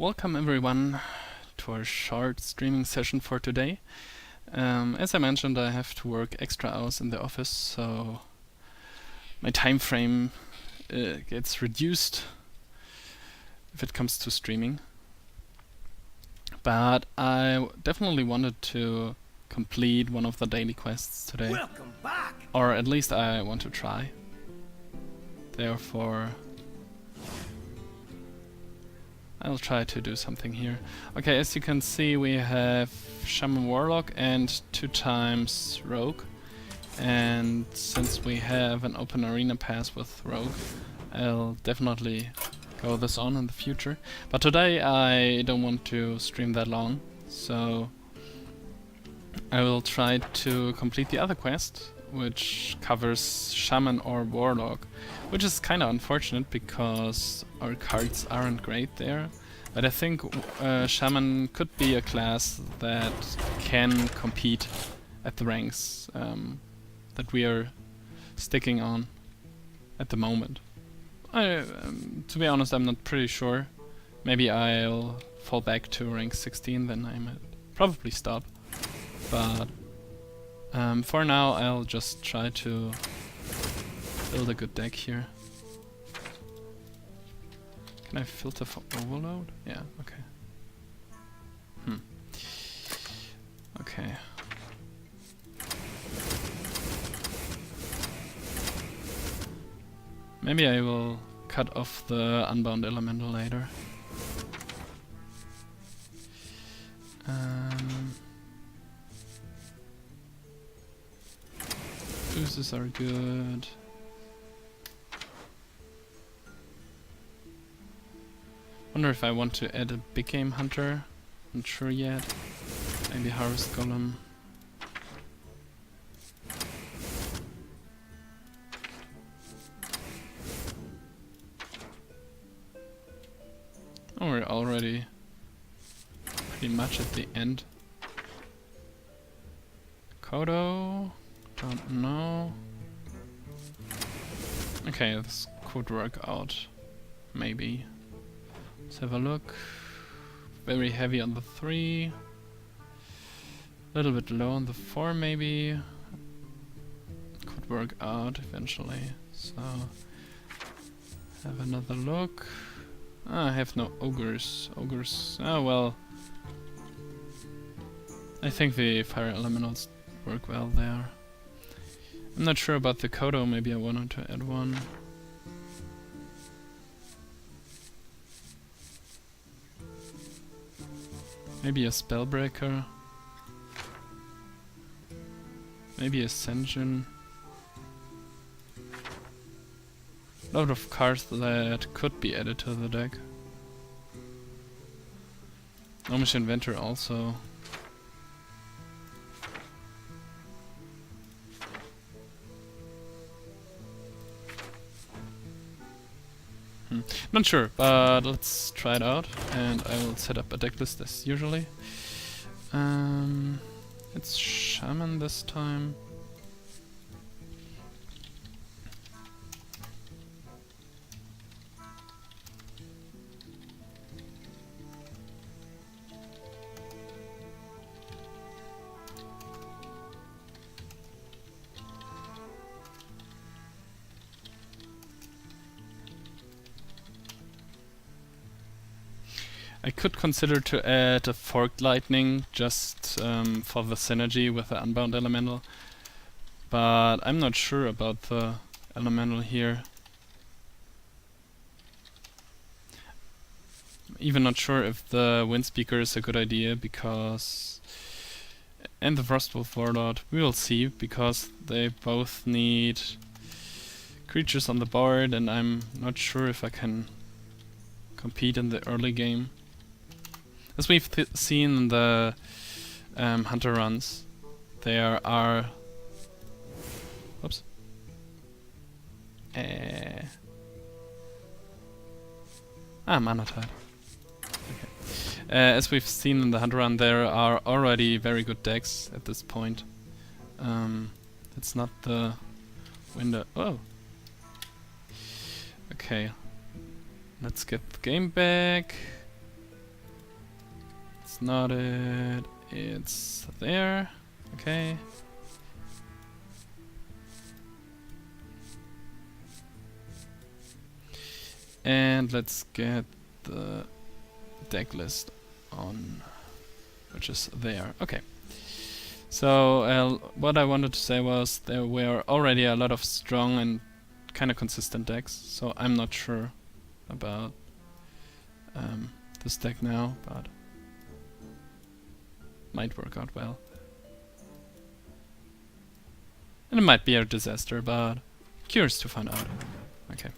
Welcome everyone to our short streaming session for today. As I mentioned, I have to work extra hours in the office, so my time frame gets reduced if it comes to streaming. But I definitely wanted to complete one of the daily quests today. Welcome back. Or at least I want to try. Therefore, I'll try to do something here. Okay, as you can see, we have Shaman Warlock and 2 times Rogue. And since we have an open arena pass with Rogue, I'll definitely go this on in the future. But today I don't want to stream that long, so I will try to complete the other quest, which covers Shaman or Warlock, which is kinda unfortunate because our cards aren't great there. But I think Shaman could be a class that can compete at the ranks that we are sticking on at the moment. To be honest, I'm not pretty sure. Maybe I'll fall back to rank 16, then I might probably stop. But for now, I'll just try to build a good deck here. Can I filter for overload? Yeah, okay. Okay. Maybe I will cut off the Unbound Elemental later. Oozes are good. Wonder if I want to add a big game hunter. Not sure yet. Maybe Harvest Golem. Oh, we're already pretty much at the end. Kodo? Don't know. Okay, this could work out. Maybe. Let's have a look. Very heavy on the 3. A little bit low on the 4 maybe. Could work out eventually. So, have another look. I have no ogres. Oh well. I think the fire elementals work well there. I'm not sure about the Kodo, maybe I wanted to add one. Maybe a Spellbreaker. Maybe Ascension. A lot of cards that could be added to the deck. Gnomish Inventor also. Not sure, but let's try it out, and I will set up a deck list as usually. It's Shaman this time. I could consider to add a Forked Lightning just for the synergy with the Unbound Elemental, but I'm not sure about the Elemental here. Even not sure if the Windspeaker is a good idea because... and the Frostwolf Warlord, we will see, because they both need creatures on the board and I'm not sure if I can compete in the early game. As we've seen in the Hunter runs, there are... Whoops. Mana Tide. Okay. As we've seen in the Hunter run, there are already very good decks at this point. It's not the window... Oh! Okay. Let's get the game back. That's not it. It's there. Okay. And let's get the deck list on, which is there. Okay. So what I wanted to say was there were already a lot of strong and kind of consistent decks, so I'm not sure about this deck now, but might work out well. And it might be a disaster, but curious to find out. Okay.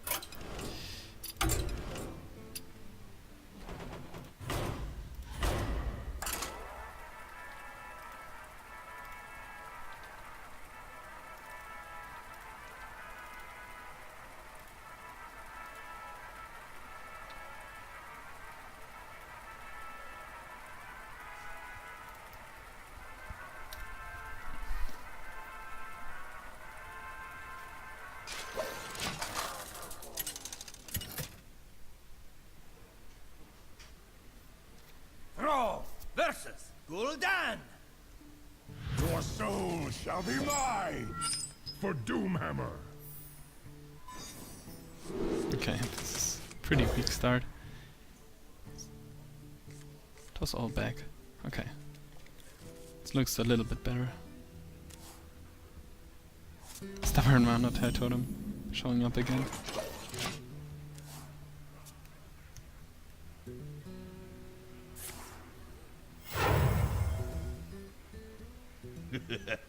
Versus Gul'dan. Your soul shall be mine for Doomhammer. Okay, this is a pretty weak start. Toss all back. Okay. This looks a little bit better. Stubborn Mana Tide Totem showing up again.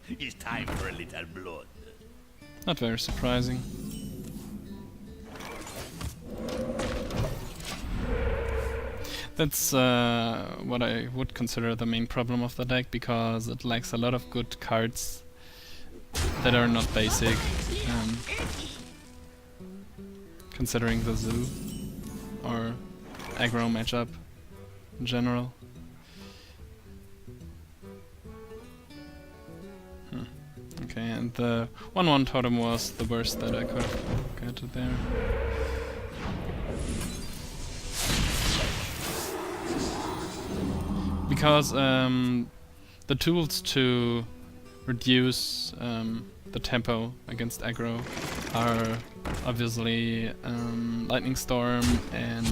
It's time for a little blood. Not very surprising. That's what I would consider the main problem of the deck, because it lacks a lot of good cards that are not basic, considering the zoo or aggro matchup in general. Okay, and the 1/1 totem was the worst that I could get there. Because the tools to reduce the tempo against aggro are obviously Lightning Storm and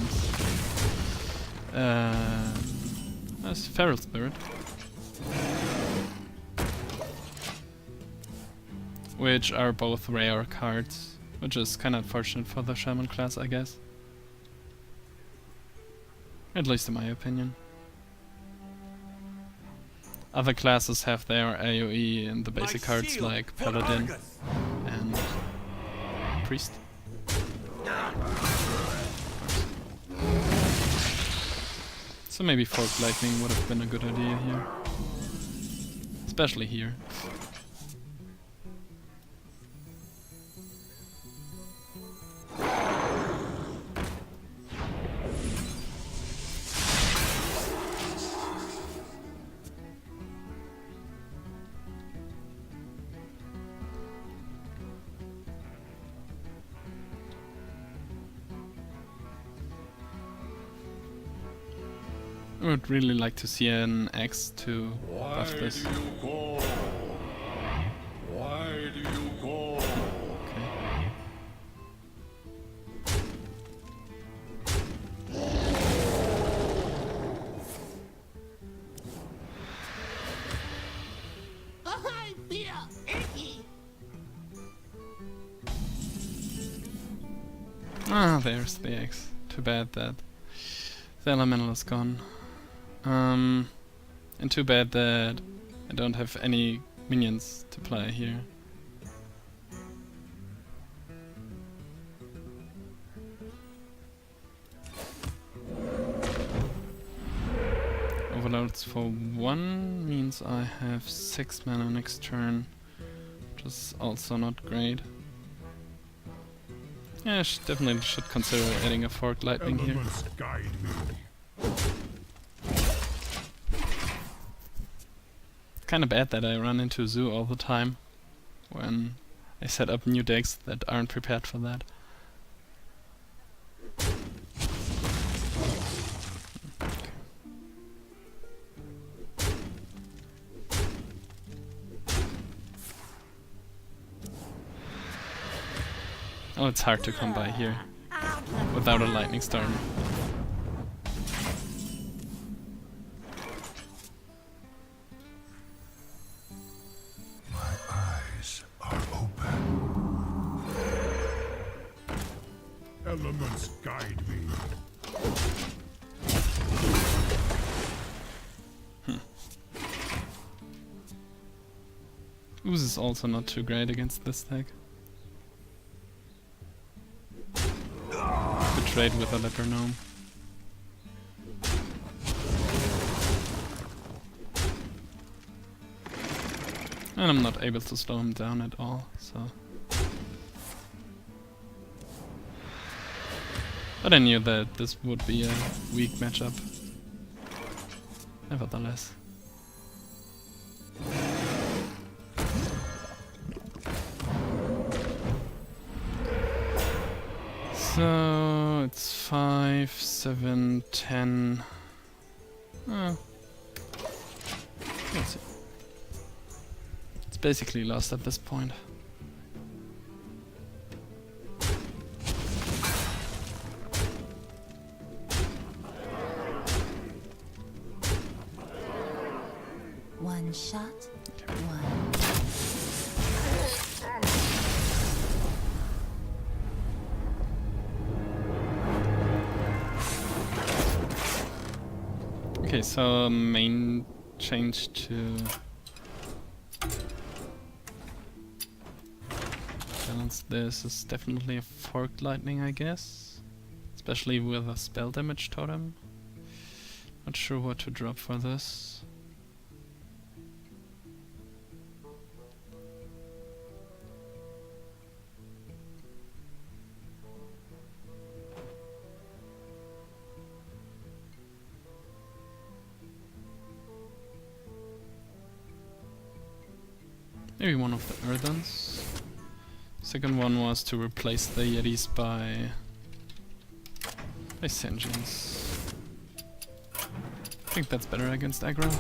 Feral Spirit, which are both rare cards, which is kind of unfortunate for the Shaman class, I guess. At least in my opinion. Other classes have their AoE in the basic cards like Paladin and Priest. So maybe Forked Lightning would have been a good idea here. Especially here. I would really like to see an X to buff this. Why do you go? Why do you go? Okay. I feel icky. Ah, there's the X. Too bad that the elemental is gone. And too bad that I don't have any minions to play here. Overloads for 1 means I have 6 mana next turn, which is also not great. Yeah, I definitely should consider adding a Forked Lightning here. Elements guide me. Kinda bad that I run into Zoo all the time when I set up new decks that aren't prepared for that. Oh, it's hard to come by here without a lightning storm. My eyes are open. Elements guide me. Ooze is also not too great against this deck. Could trade with a leper gnome. And I'm not able to slow him down at all, so... But I knew that this would be a weak matchup. Nevertheless. So it's 5, 7, 10. Oh. Let's see. It's basically lost at this point. One shot, one. Okay, so main change to balance this is definitely a forked lightning, I guess. Especially with a spell damage totem. Not sure what to drop for this. Maybe one of the Earthens. Second one was to replace the Yetis by Singeons. I think that's better against aggro.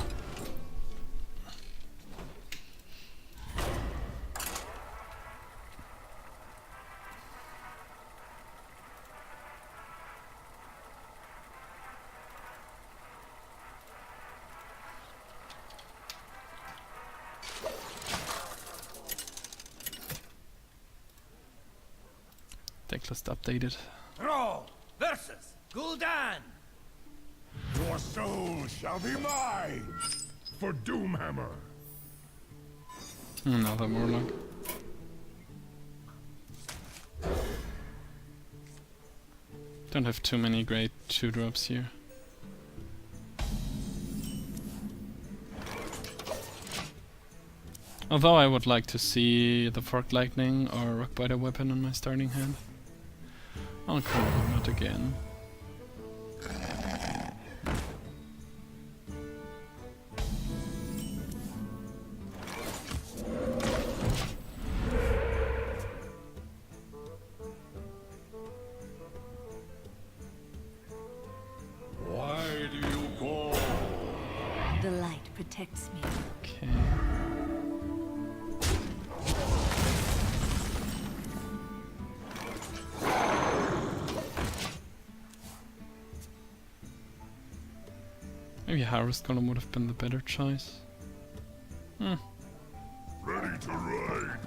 Decklist updated. Thrall versus Gul'dan. Your soul shall be mine for Doomhammer. Another Warlock. Don't have too many great 2-drops here. Although I would like to see the Forked Lightning or Rockbiter Weapon on my starting hand. Oh come on, not again. Why do you call? The light protects me. Okay. Maybe Harvest Golem would have been the better choice. Ready to ride.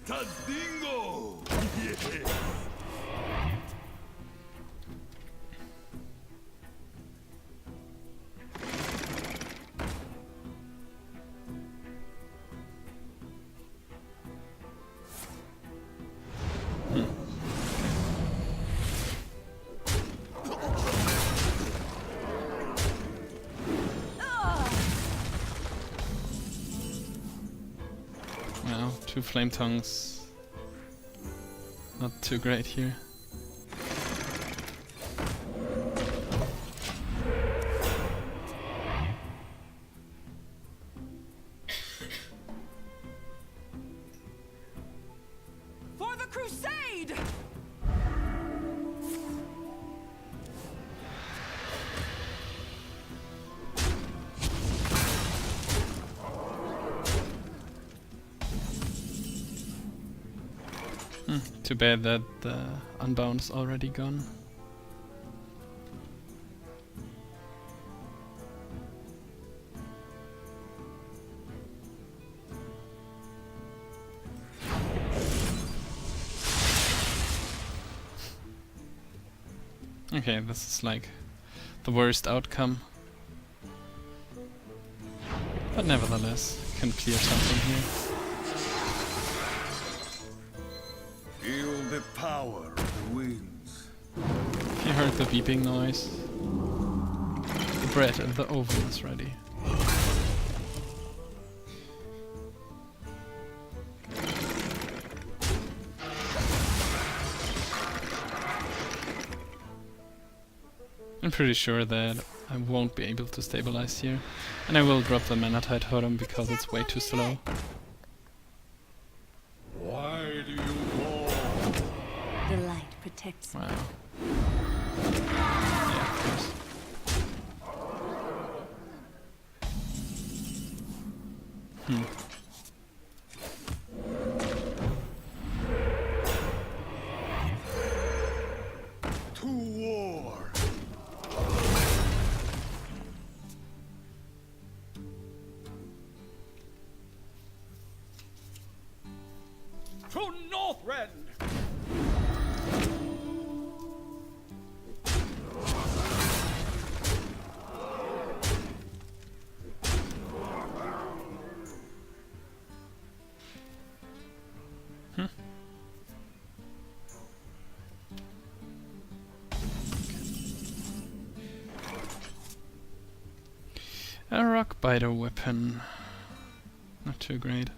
Tadingo! Yes. Wow, 2 Flame Tongues. Not too great here. For the crusade! Too bad that the Unbound is already gone. Okay, this is like the worst outcome. But nevertheless, can clear something here. Feel the power of the winds. If you heard the beeping noise, the bread in the oven is ready. I'm pretty sure that I won't be able to stabilize here, and I will drop the Mana Tide Totem because it's way too slow. Why do you call? The light protects me. Wow. Yeah, of course. To war. To Northrend! A rock biter weapon. Not too great.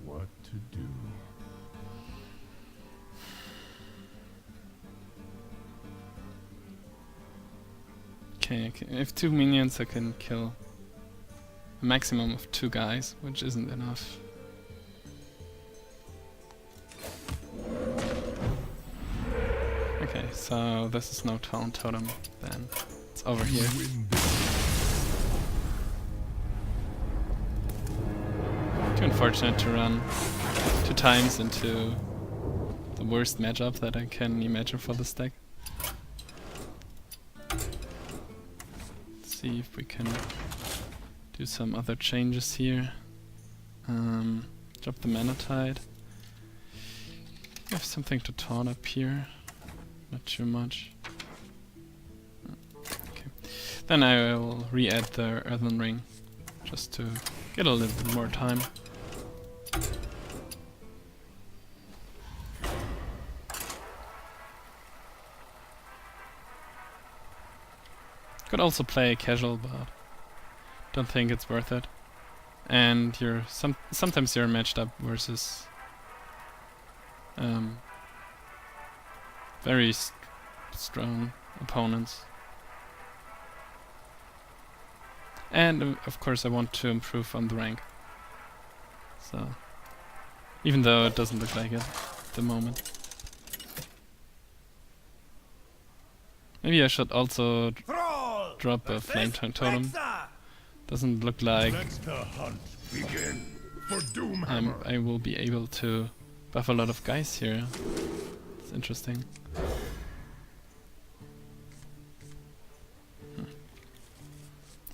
What to do? Okay, if 2 minions I can kill a maximum of 2 guys, which isn't enough. Okay, so this is no Taunt Totem then. It's over here. Too unfortunate to run 2 times into the worst matchup that I can imagine for this deck. Let's see if we can do some other changes here. Drop the Mana Tide. We have something to taunt up here. Not too much. Okay. Then I will re-add the Earthen Ring, just to get a little bit more time. Could also play casual, but don't think it's worth it. And you're sometimes you're matched up versus very strong opponents. And of course I want to improve on the rank. So even though it doesn't look like it at the moment. Maybe I should also drop a Flame Tongue Totem. Doesn't look like Let the hunt begin for Doomhammer. I will be able to buff a lot of guys here. It's interesting.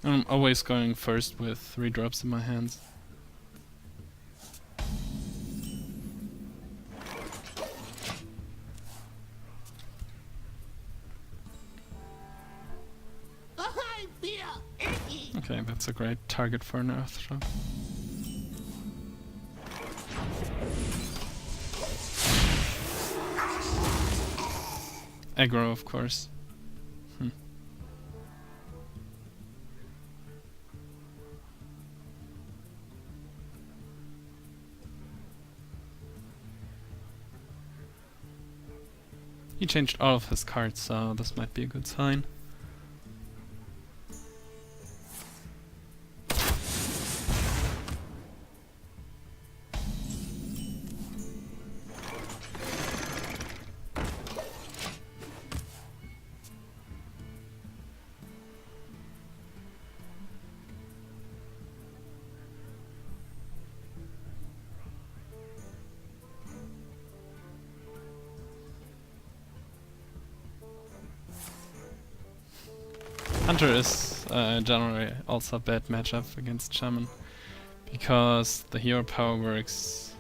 I'm always going first with 3 drops in my hands. Okay, that's a great target for an Earth Drop. Aggro, of course. He changed all of his cards, so this might be a good sign. Hunter is generally also a bad matchup against Shaman, because the hero power works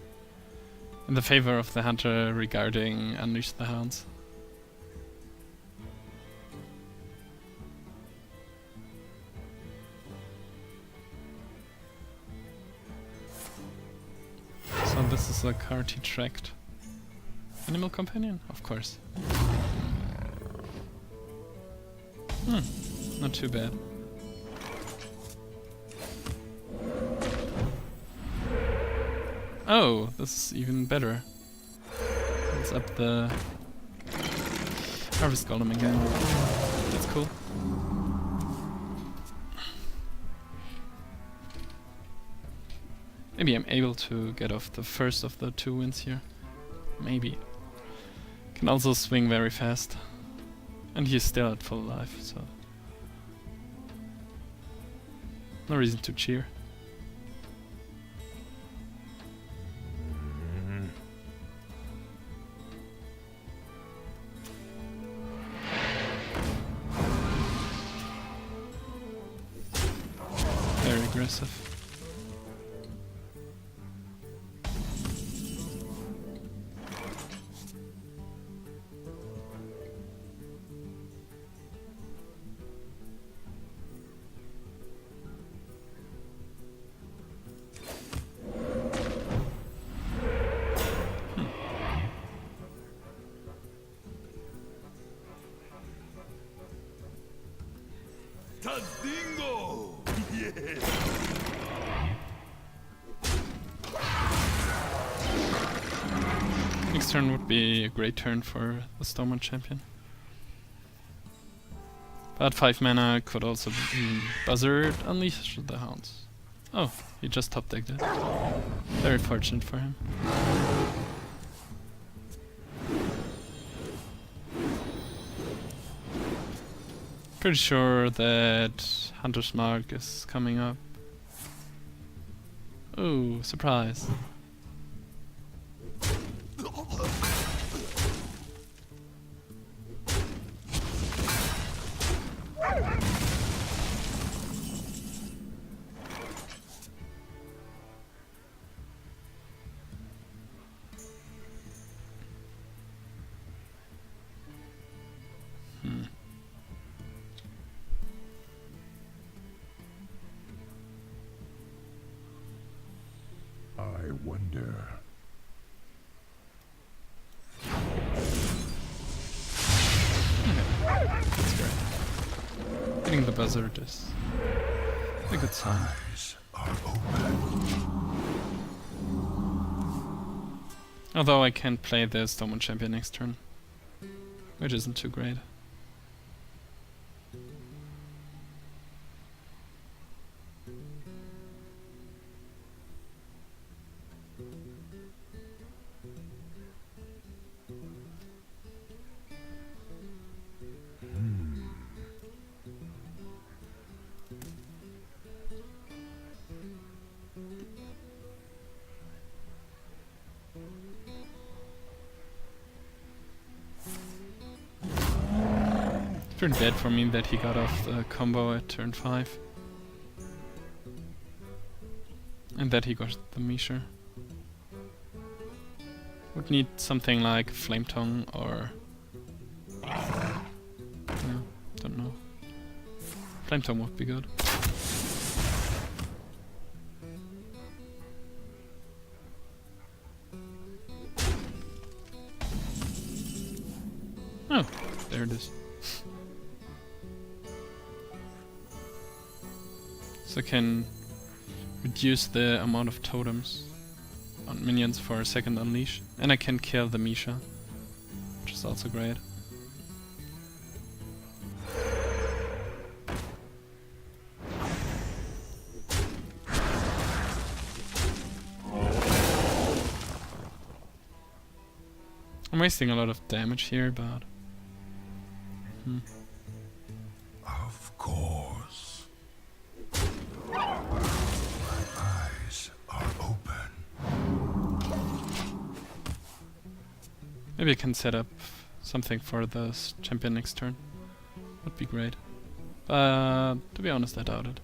in the favor of the Hunter regarding Unleash the Hounds. So this is a card he tracked. Animal Companion? Of course. Not too bad. Oh, this is even better. Let's up the Harvest Golem again. That's cool. Maybe I'm able to get off the first of the 2 wins here. Maybe. Can also swing very fast. And he's still at full life, so no reason to cheer. Very aggressive. Tadingo! Yeah! Next turn would be a great turn for the Stormwind champion. But 5 mana could also be Buzzard, Unleash the Hounds. Oh, he just top decked it. Very fortunate for him. Pretty sure that Hunter's Mark is coming up. Oh, surprise. I wonder. That's great. Hitting the Buzzard is a good sign. Eyes are open. Although I can't play the Stormwind champion next turn, which isn't too great. It's pretty bad for me that he got off the combo at turn 5. And that he got the Misha. Would need something like Flame Tongue or... no, don't know. Flame Tongue would be good. Oh, there it is. So I can reduce the amount of totems on minions for a second unleash. And I can kill the Misha, which is also great. I'm wasting a lot of damage here, but... Of course. My eyes are open. Maybe I can set up something for the champion next turn. Would be great. But to be honest, I doubt it.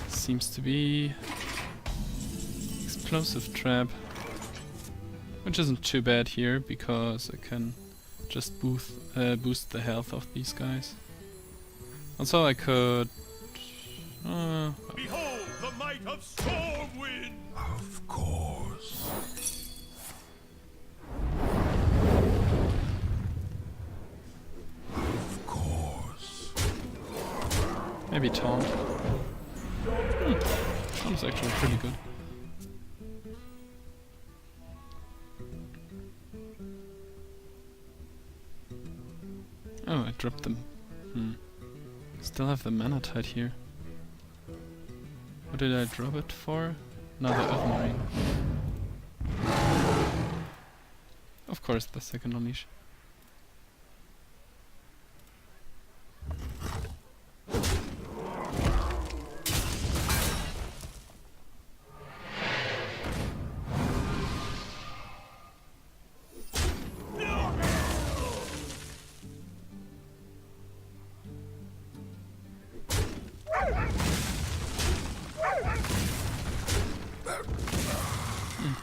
Seems to be explosive trap, which isn't too bad here because I can just boost the health of these guys. Also, I could. Behold the might of Stormwind! Of course. Of course. Maybe taunt. Taunt's actually pretty good. Oh, I dropped them. Still have the mana tide here. What did I drop it for? Another oven ring. Of course, the second unleash.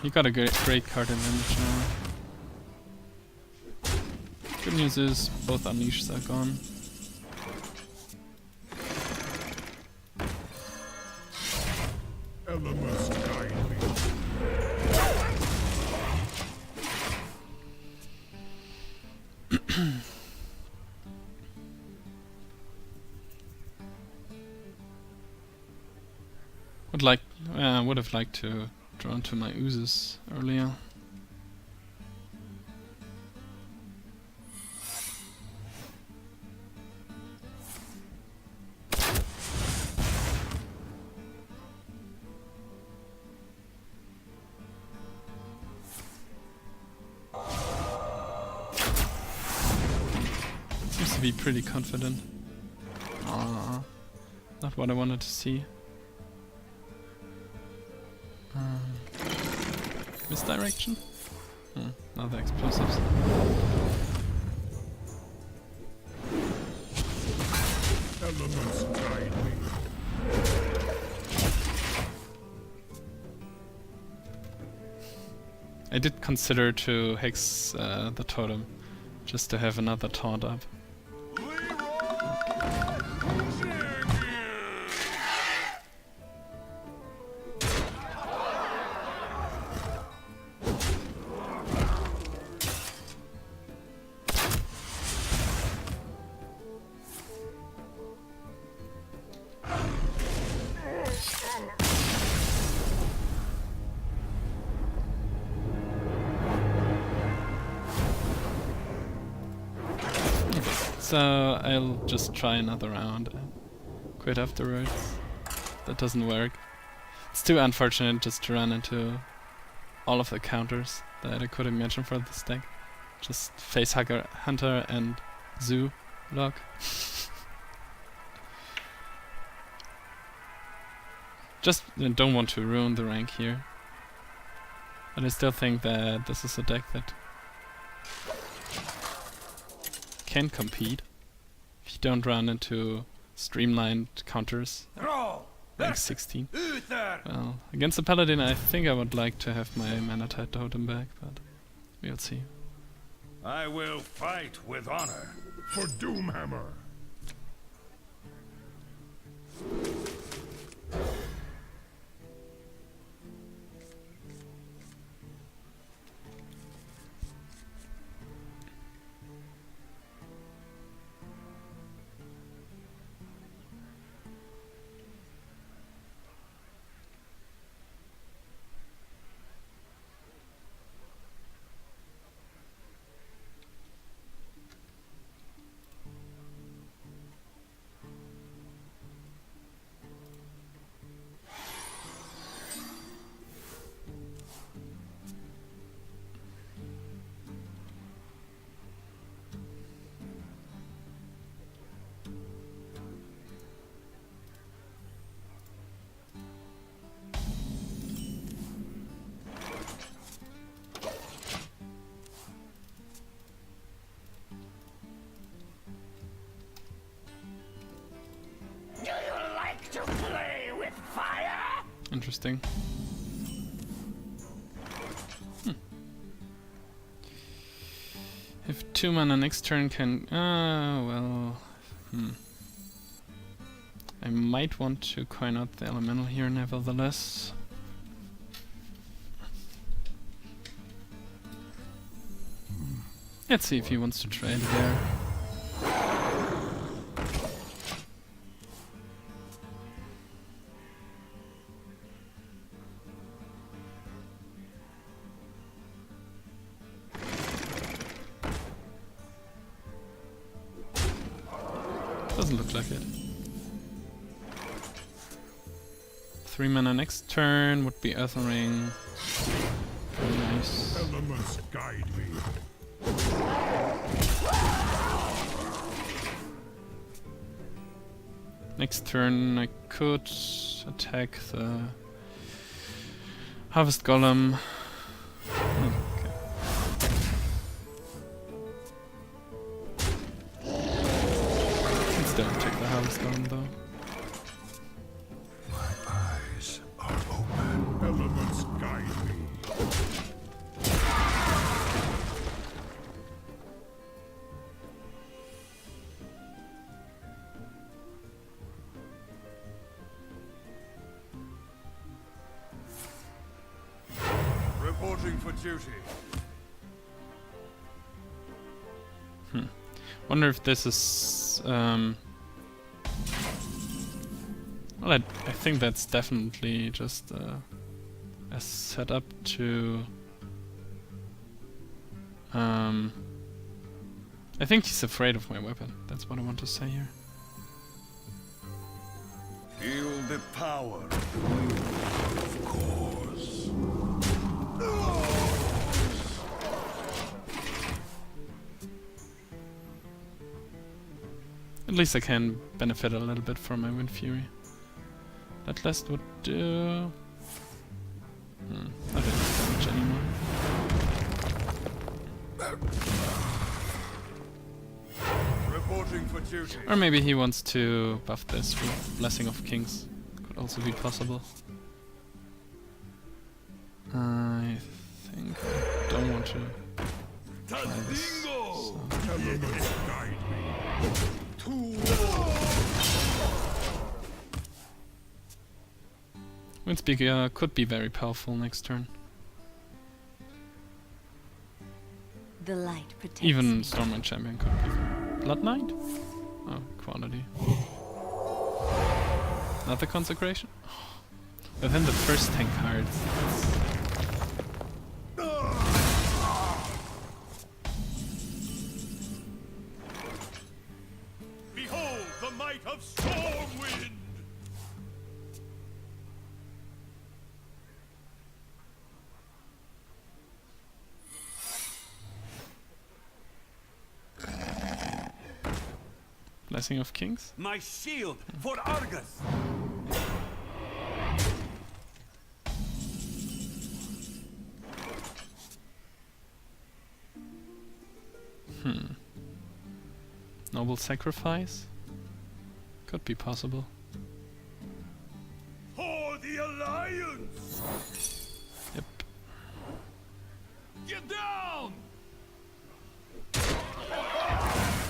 You got a great card advantage now. Good news is both unleashes are gone. Elements guide me. Would have liked to draw into my oozes earlier. Seems to be pretty confident. Not what I wanted to see. Misdirection? Another explosives. Elements guide me. I did consider to hex the totem, just to have another taunt up. So I'll just try another round and quit afterwards. That doesn't work. It's too unfortunate just to run into all of the counters that I could imagine for this deck. Just face Hunter and Zoo Warlock. Just don't want to ruin the rank here. But I still think that this is a deck that can compete if you don't run into streamlined counters like 16. Well, against the Paladin I think I would like to have my mana tide totem back, but we'll see. I will fight with honor. For Doomhammer. Interesting. If 2 mana next turn can... well... I might want to coin out the elemental here nevertheless. Let's see if he wants to trade there. Doesn't look like it. 3 mana next turn would be Earthen Ring. Very nice. Elements guide me. Next turn I could attack the Harvest Golem. Okay. Let's don't attack the Harvest Golem though. My eyes are open. Elements guide me. Reporting for duty. Wonder if this is well, I think that's definitely just a setup to I think he's afraid of my weapon. That's what I want to say here. Feel the power. Of course. At least I can benefit a little bit from my Wind Fury. That last would do... not enough damage anymore. Reporting for duty. Or maybe he wants to buff this with Blessing of Kings. Could also be possible. I think I don't want to try this. So. Elements guide me. Windspeaker could be very powerful next turn. The light protects Even me. Stormwind Champion could be. Blood Knight? Oh, quality. Not the Consecration? Within the first 10 cards. Behold the might of Stormwind! Blessing of Kings? My shield for Argus! Noble Sacrifice? Could be possible. For the Alliance! Yep. Get down!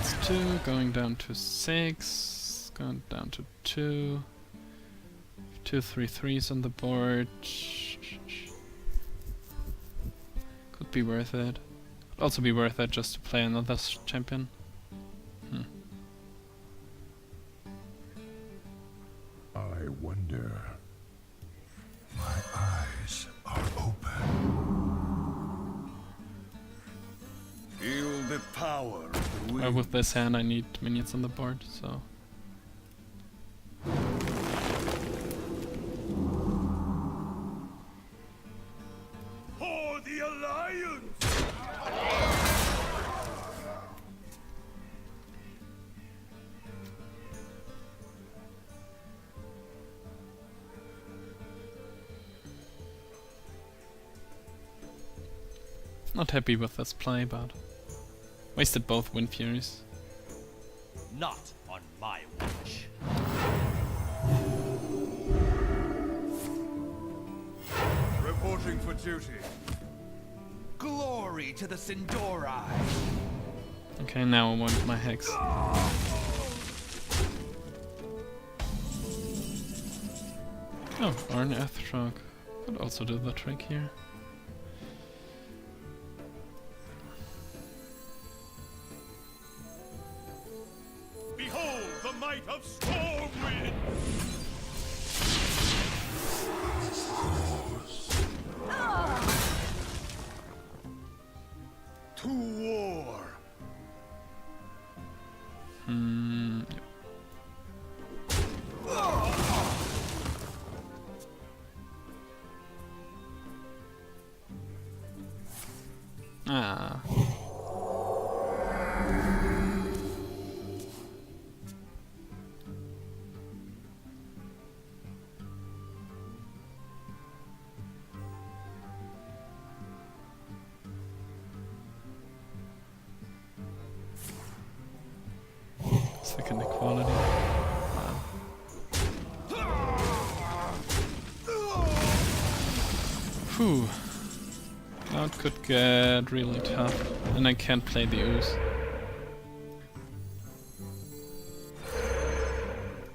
It's 2, going down to 6, going down to 2. 2 3/3s on the board. Could be worth it. Could also be worth it just to play another champion. I wonder. My eyes are open. Feel the power of the wind. With this hand I need minions on the board, so... For the Alliance! Not happy with this play, but... wasted both Wind Furies. Not on my watch. Reporting for duty. Glory to the Sindorai. Okay, now I want my hex. Oh, or an Earthshock. Could also do the trick here. Behold the might of Stormwind! To war. Yep. Ah. Second equality. Wow. Whew. Now it could get really tough. And I can't play the ooze.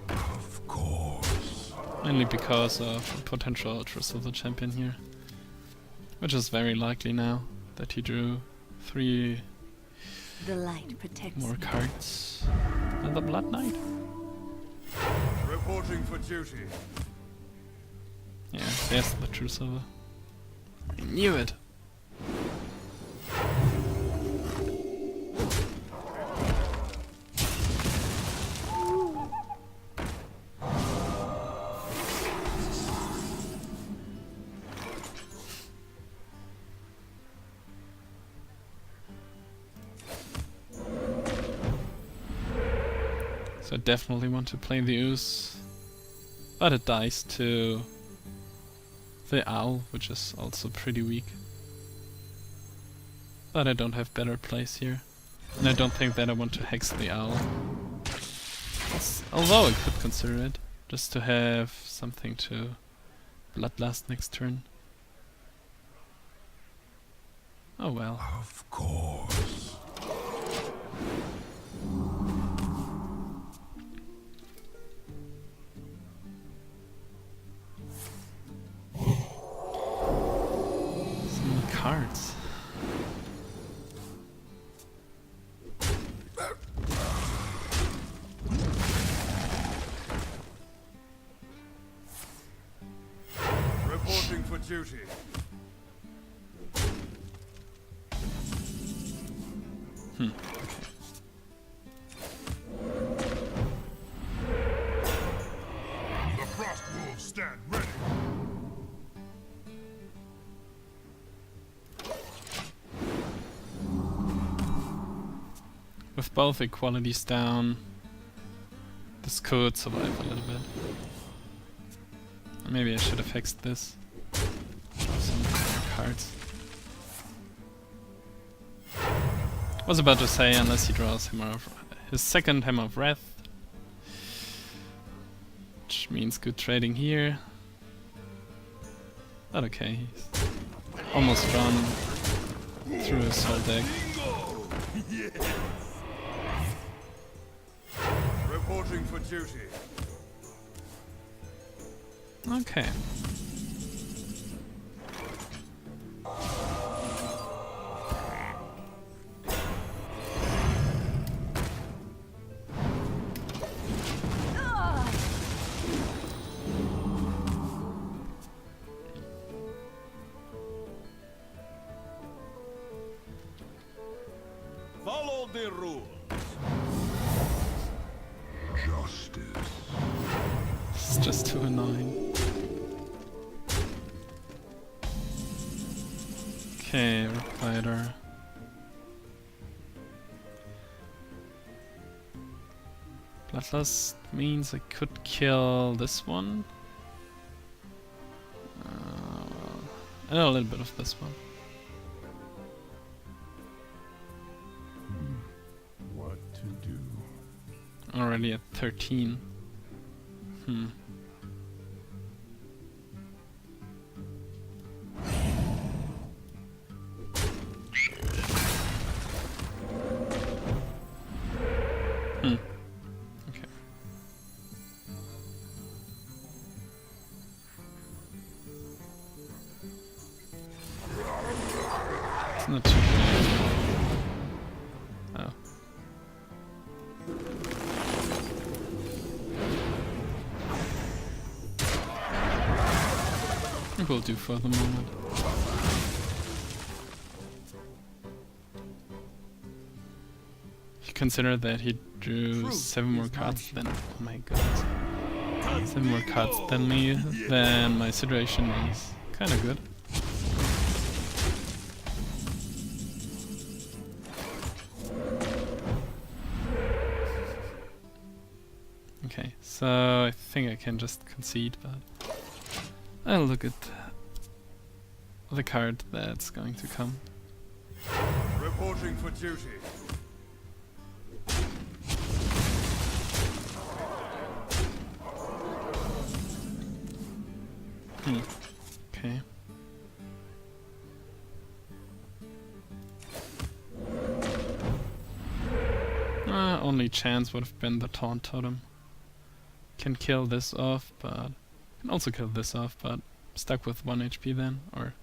Of course. Mainly because of a potential Ultras of the champion here. Which is very likely now that he drew 3 The light protects more me. cards. And the Blood Knight. Reporting for duty. Yeah, there's the true silver. I knew it! So I definitely want to play the ooze. But it dies to the owl, which is also pretty weak. But I don't have better plays here. And I don't think that I want to hex the owl. Although I could consider it, just to have something to bloodlust next turn. Oh well. Of course. Some cards. Reporting for duty. Okay. The Frost Wolves stand ready. With both equalities down, this could survive a little bit. Maybe I should have hexed this. Some more cards. Was about to say, unless he draws his second Hammer of Wrath, which means good trading here. But okay, he's almost drawn through his whole deck. Reporting for duty. Okay. Follow the rules. Justice. It's just too annoying. Okay, Rockbiter. Bloodlust means I could kill this one. And a little bit of this one. What to do? Already at 13. Hmm. Okay. It's not too bad. Oh. I think we'll do for the moment. If you consider that he drew 7 more cards than... Oh my god. 7 more cards than me, then my situation is kinda good. Okay, so I think I can just concede, but I'll look at the card that's going to come. Reporting for duty. Okay. Only chance would have been the taunt totem. Can kill this off, but can also kill this off, but stuck with 1 HP then, or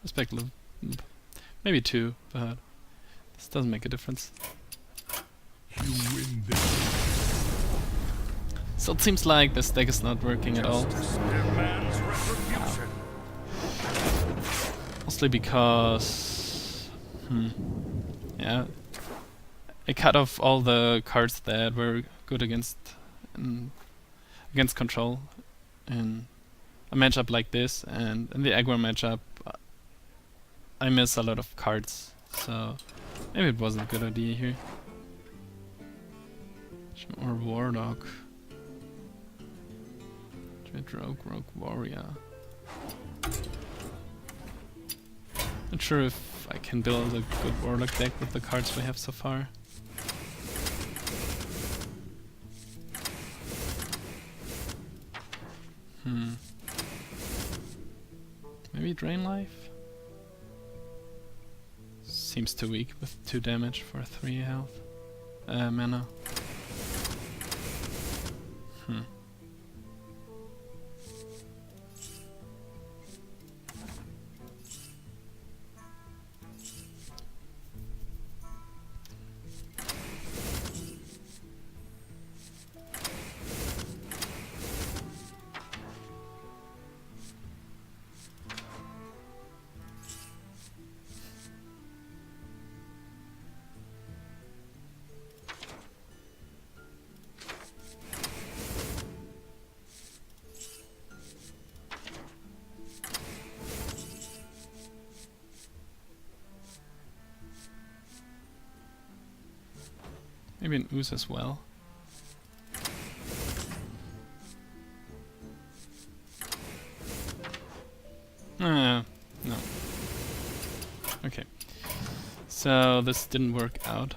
respectively maybe 2, but this doesn't make a difference. You win this. So it seems like this deck is not working at all. Demands retribution. Mostly because... yeah. I cut off all the cards that were good against control in a matchup like this, and in the aggro matchup I miss a lot of cards, so maybe it wasn't a good idea here. Or Warlock. Dread Rogue Warrior. Not sure if I can build a good Warlock deck with the cards we have so far. Maybe Drain Life? Seems too weak with 2 damage for 3 health. Mana. Maybe an ooze as well. No. Okay. So this didn't work out.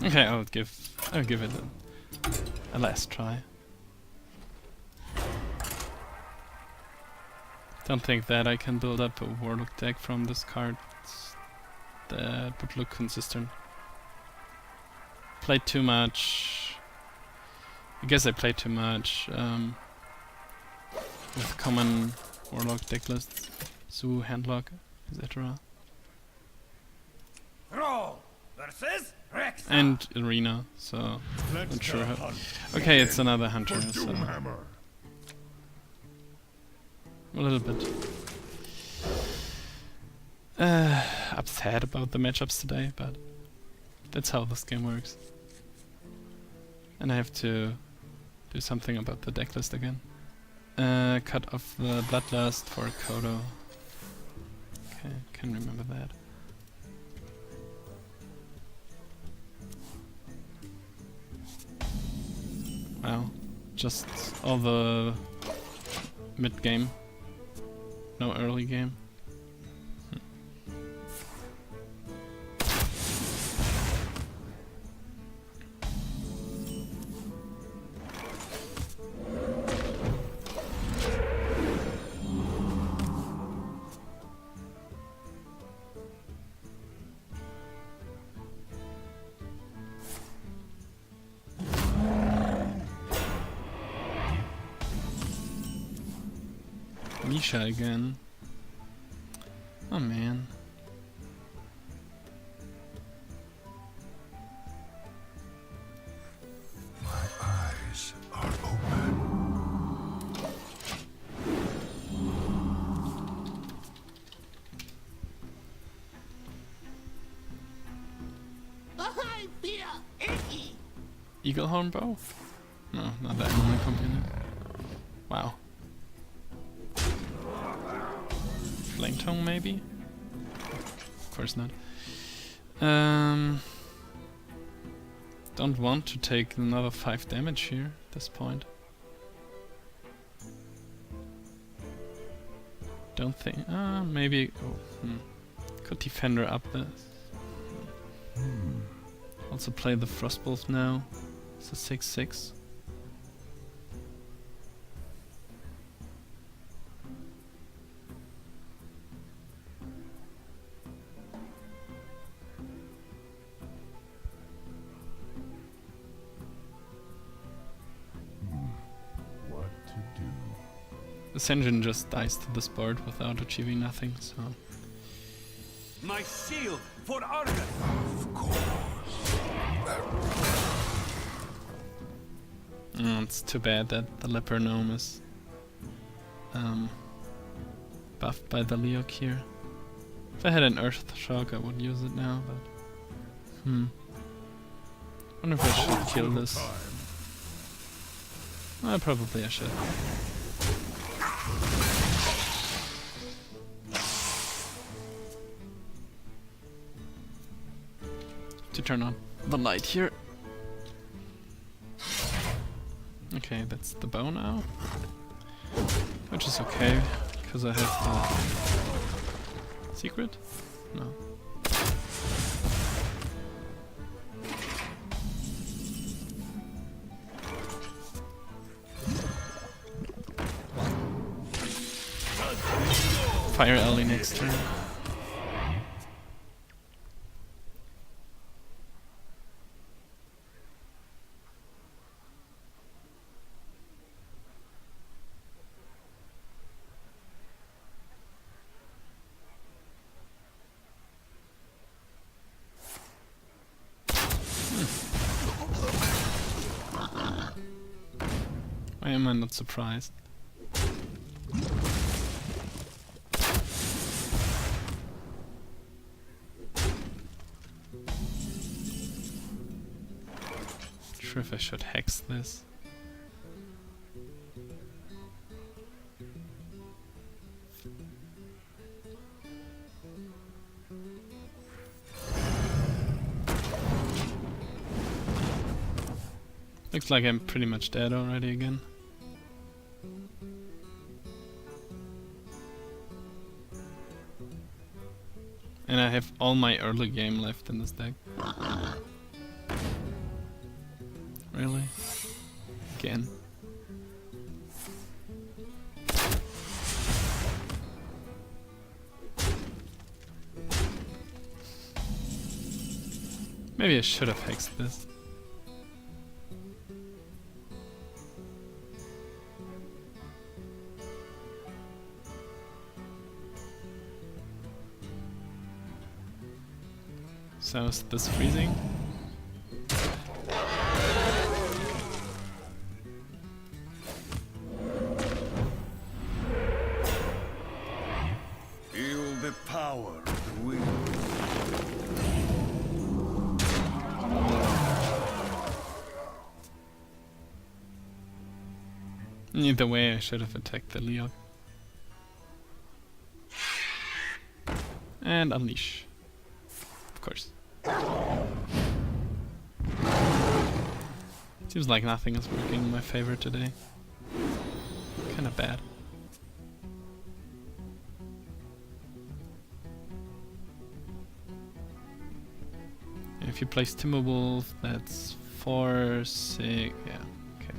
Okay, I'll give it a last try. Don't think that I can build up a Warlock deck from this card that would look consistent. Played too much. I guess I played too much with common Warlock deck lists, Zoo, Handlock, etc. Roll versus Rex. And Arena, so not sure how. Okay, it's another Hunter, so Doomhammer. a little bit upset about the matchups today, but that's how this game works. And I have to do something about the deck list again. cut off the Bloodlust for Kodo. Okay, can remember that. Wow, just all the mid game, no early game. Misha again. Oh man. My eyes are open. I feel icky. Eagle Horn Bow? No, not that one component. Wow. Flame Tongue maybe? Of course not. Don't want to take another 5 damage here at this point. Don't think. Maybe. Oh, could Defender up this. Also play the Frostbolt now. It's a 6/6. What to do? This engine just dies to this board without achieving nothing, so. My shield for Argus! Of course. It's too bad that the Leper Gnome is buffed by the Leok here. If I had an Earth Shock, I would use it now, but wonder if I should kill this. Probably I should. To turn on the light here. Okay, that's the bow now. Which is okay, because I have the secret? No. Fire Ellie next turn. Why am I not surprised? Sure if I should hex this. Looks like I'm pretty much dead already again. And I have all my early game left in this deck. Really? Again. Maybe I should have hexed this. So is this freezing? Feel the power of the wind. Either way, I should have attacked the Leok. And unleash. Of course. Seems like nothing is working in my favor today. Kinda bad. And if you place Timberwolf, that's 4, 6, yeah, okay.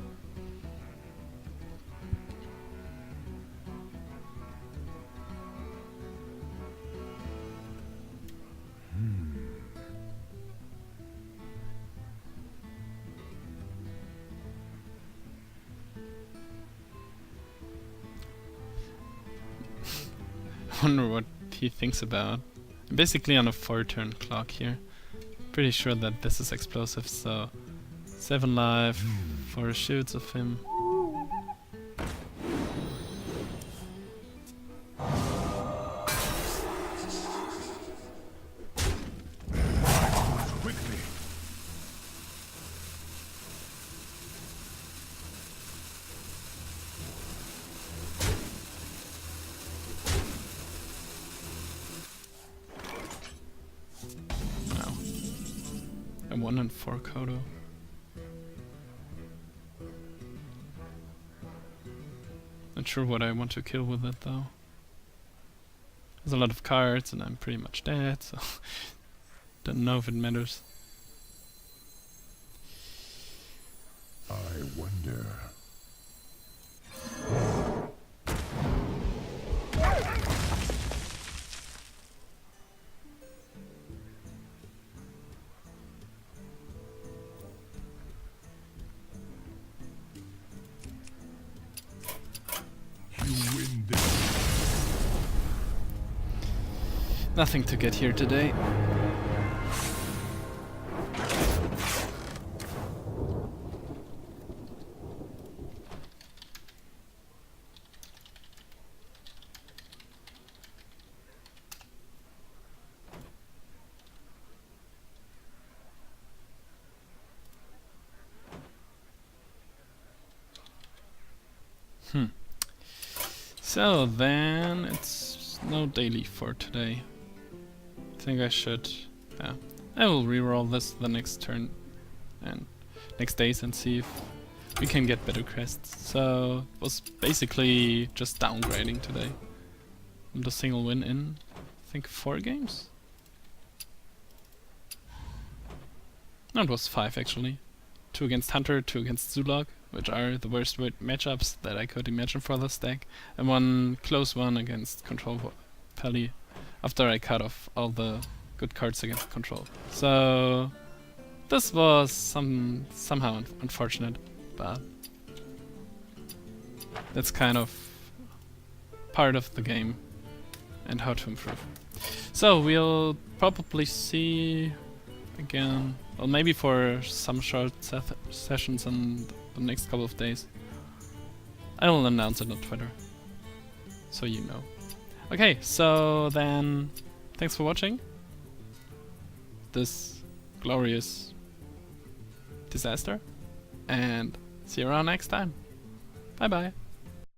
I wonder what he thinks about. I'm basically on a 4-turn clock here. Pretty sure that this is explosive, so 7 life, 4 shoots of him. Quickly. Wow. A 1 and 4 Kodo. Not sure what I want to kill with it though. There's a lot of cards and I'm pretty much dead, so don't know if it matters. I wonder. You win this. Nothing to get here today. So then it's no daily for today. I think I should, yeah. I will reroll this the next turn and next days and see if we can get better crests. So it was basically just downgrading today. And a single win in, I think 4 games? No, it was 5 actually. 2 against Hunter, 2 against Zulog, which are the worst matchups that I could imagine for this deck, and 1 close one against Control Pally, after I cut off all the good cards against Control. So this was somehow unfortunate, but that's kind of part of the game and how to improve. So we'll probably see again, well, maybe for some short sessions in the next couple of days. I will announce it on Twitter, so you know. Okay, so then, thanks for watching this glorious disaster, and see you around next time. Bye bye.